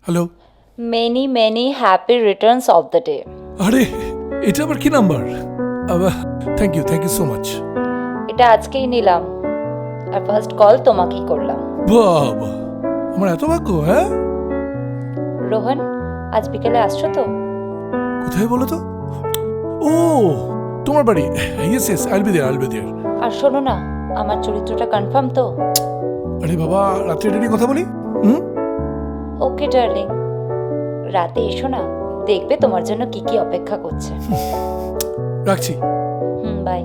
Hello. many happy returns of the day. আরে এটা আবার কি number? Thank you so much. এটা আজকেই নিলাম আর ফার্স্ট কল তোমাকেই করলাম। বাবা, আমার এত ভাগ্য। হ্যাঁ রোহন, আজ বিকেলে আসছো তো? কোথায় বলো তো? ও, তোমার বাড়ি। ইয়েস আইল বি দেয়ার। আর শোনো না, আমার চরিত্রটা কনফার্ম তো? আরে বাবা, রাত্রে ডেলি কথা বলি। ওকে ডার্লিং, রাতে এসো না, দেখবে তোমার জন্য কি কি অপেক্ষা করছে। রাখছি। Bye.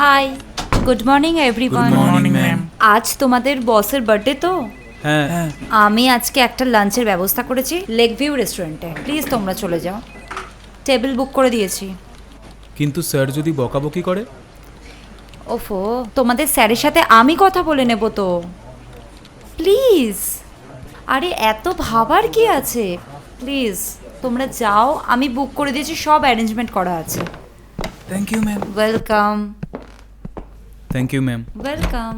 Hi, good morning everyone. Good morning ma'am. আজ তোমাদের বসের বার্থডে তো? হ্যাঁ। আমি আজকে একটা লাঞ্চের ব্যবস্থা করেছি লেক ভিউ রেস্টুরেন্টে। প্লিজ তোমরা চলে যাও, টেবিল বুক করে দিয়েছি। কিন্তু স্যার যদি বকাবকি করে? ওফো, তোমাদের স্যারের সাথে আমি কথা বলে নেব তো। প্লিজ, আরে এত ভাবার কি আছে? প্লিজ তোমরা যাও, আমি বুক করে দিয়েছি, সব অ্যারেঞ্জমেন্ট করা আছে। Thank you ma'am. Welcome. Thank you ma'am. Welcome.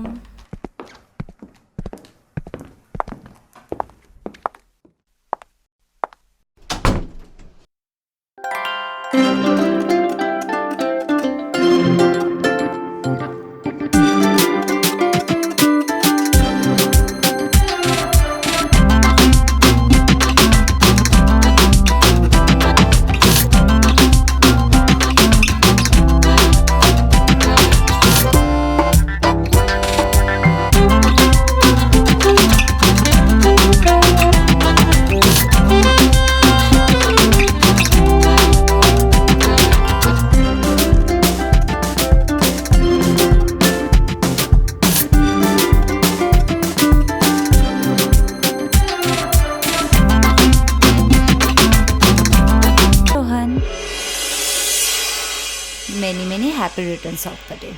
Many happy returns of the day.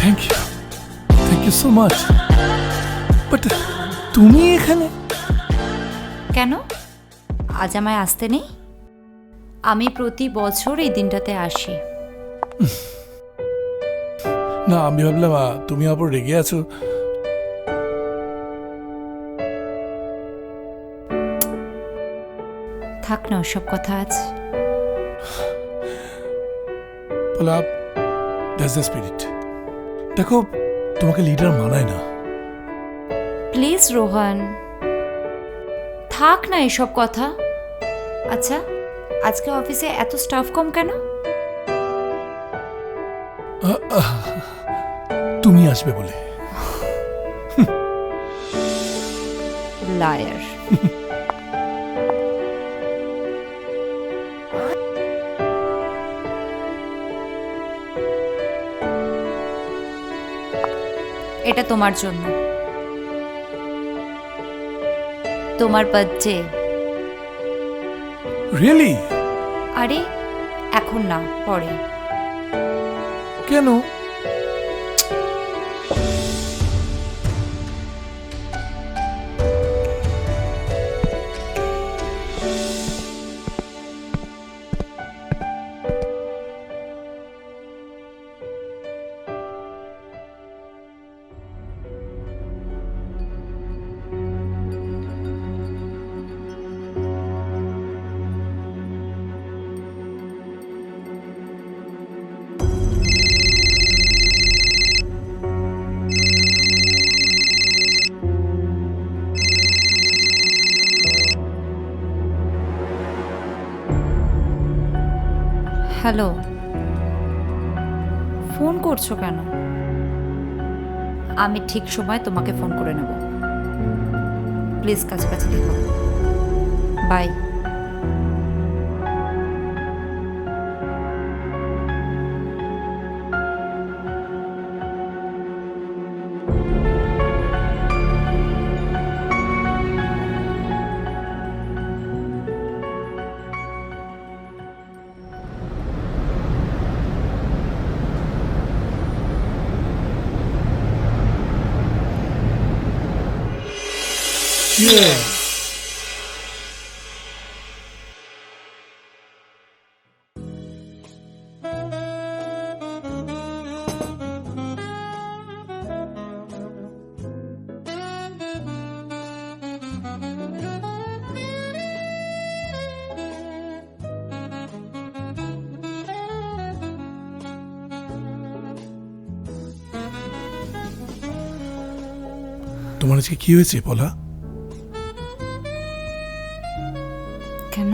Thank you so much. But তুমি এখানে কেন? আজ আমায় আসতে নেই? আমি প্রতি বছর এই দিনটাতে আসি। না, আমি ভাবলাম তুমি আবার রেগে আছো। থাক না ওসব কথা আজ। That's the spirit. দেখো, তোমাকে লিডার মানায় না। প্লিজ রোহন, থাক না এসব কথা। আচ্ছা, আজকে অফিসে এত স্টাফ কম কেন? তুমি আসবে বলে। লায়ার। এটা তোমার জন্য, তোমার বার্থডে। রিয়েলি? আরে এখন না, পরে। কেন? হ্যালো, ফোন করছো কেন? আমি ঠিক সময় তোমাকে ফোন করে নেব। প্লিজ কাছাকাছি দেখো। বাই। তোমার আজকে কি হয়েছে বলা? কেন?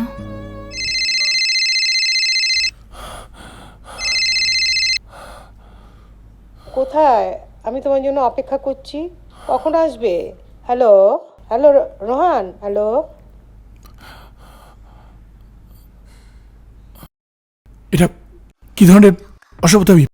কোথায়? আমি তোমার জন্য অপেক্ষা করছি, কখন আসবে? Hello hello Rohan, hello. এটা কি ধরনের অসভ্যতামি?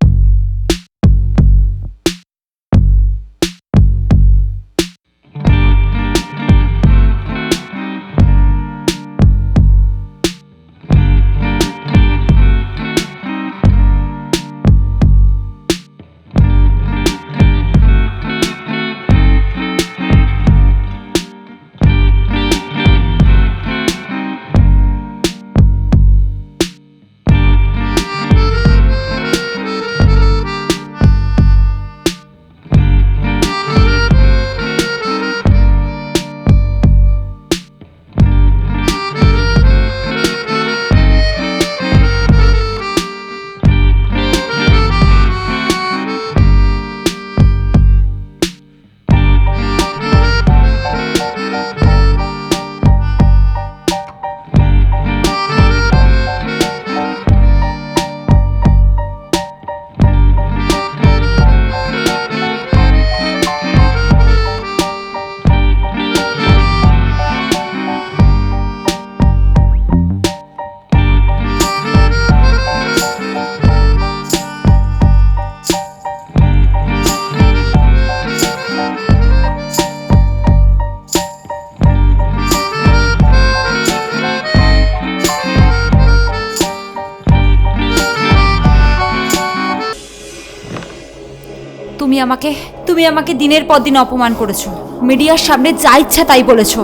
তুমি আমাকে দিনের পর দিন অপমান করেছো, মিডিয়ার সামনে যা ইচ্ছা তাই বলেছো।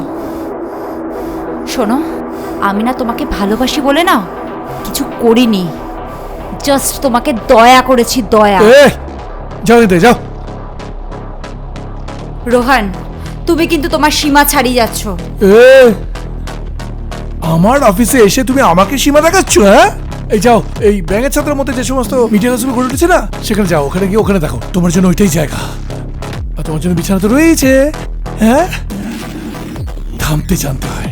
শোনো, আমি না তোমাকে ভালোবাসি বলে না কিছু করিনি, জাস্ট তোমাকে দয়া করেছি, দয়া। যাও দিতে যাও। রোহান, তুমি কিন্তু তোমার সীমা ছাড়িয়ে যাচ্ছ। আমার অফিসে এসে তুমি আমাকে সীমা দেখাচ্ছ? হ্যাঁ, এই যাও, এই ব্যাঙের ছাত্রের মধ্যে যে সমস্ত মিডিয়া কাজগুলো ঘটে উঠেছে না, সেখানে যাও, ওখানে গিয়ে ওখানে দেখো, তোমার জন্য ওইটাই জায়গা। আর তোমার জন্য বিছানা তো রয়েছে। হ্যাঁ, থামতে জানতে হয়,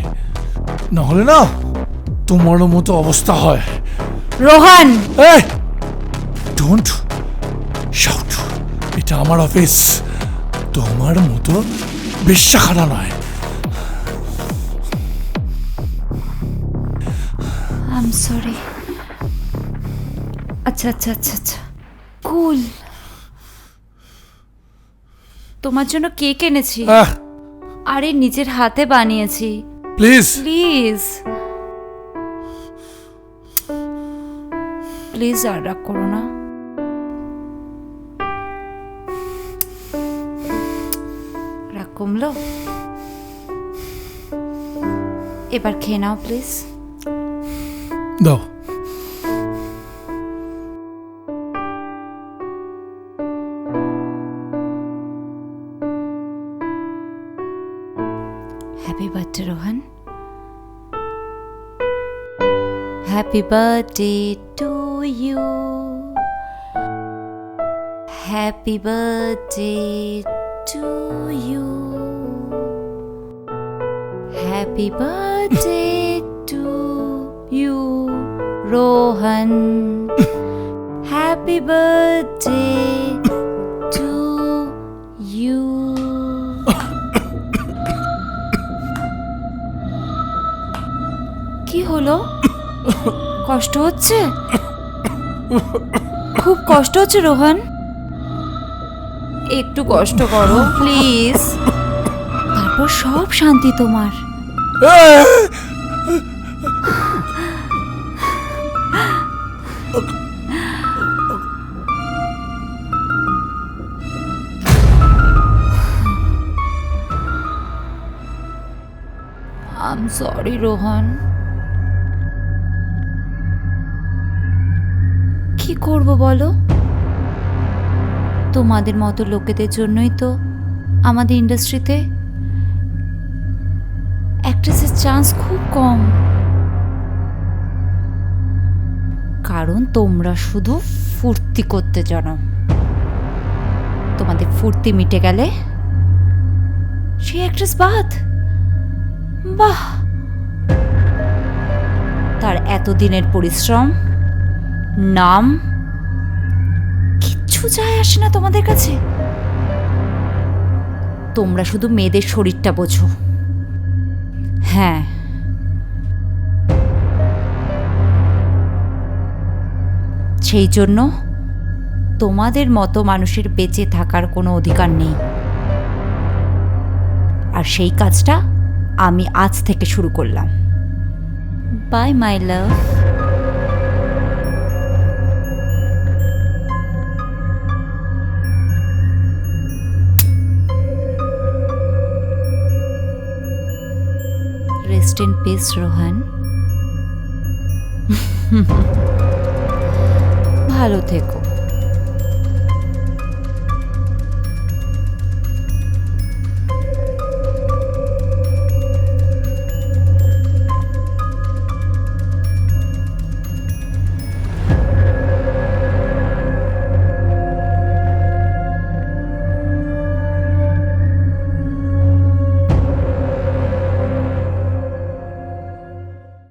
না হলে না তোমার মতো অবস্থা হয়। রোহান, ডোন্ট শাউট, এটা আমার অফিস, তোমার মতো বেশ্যাখানা নয়। I am sorry. আচ্ছা আচ্ছা আচ্ছা আচ্ছা, কুল। তোমার জন্য কেক এনেছি। আরে নিজের হাতে বানিয়েছি। প্লিজ প্লিজ প্লিজ, আর রাগ করো না। রাগ কমলো? এবার খেয়ে নাও প্লিজ। দাও। Happy birthday Rohan. Happy birthday to you. Happy birthday to you. Happy birthday to you Rohan, happy birthday to you. কি হলো? কষ্ট হচ্ছে? খুব কষ্ট হচ্ছে রোহন? একটু কষ্ট করো প্লিজ, তারপর সব শান্তি তোমার। I'm sorry Rohan. কি করব বলো? তোমাদের মতো লোকেদের জন্যই তো আমাদের ইন্ডাস্ট্রিতে অ্যাক্ট্রেসের চান্স খুব কম, কারণ তোমরা শুধু ফুর্তি করতে জানো। তোমাদের ফুর্তি মিটে গেলে সেই অ্যাক্ট্রেস বাদ। বাহ, তার এতদিনের পরিশ্রম, নাম কিচ্ছু যায় আসে না তোমাদের কাছে। তোমরা শুধু মেয়েদের শরীরটা বোঝো। হ্যাঁ, সেই জন্য তোমাদের মতো মানুষের বেঁচে থাকার কোনো অধিকার নেই। আর সেই কাজটা আমি আজ থেকে শুরু করলাম। Bye my love. Rest in peace Rohan. ভালো থেকো।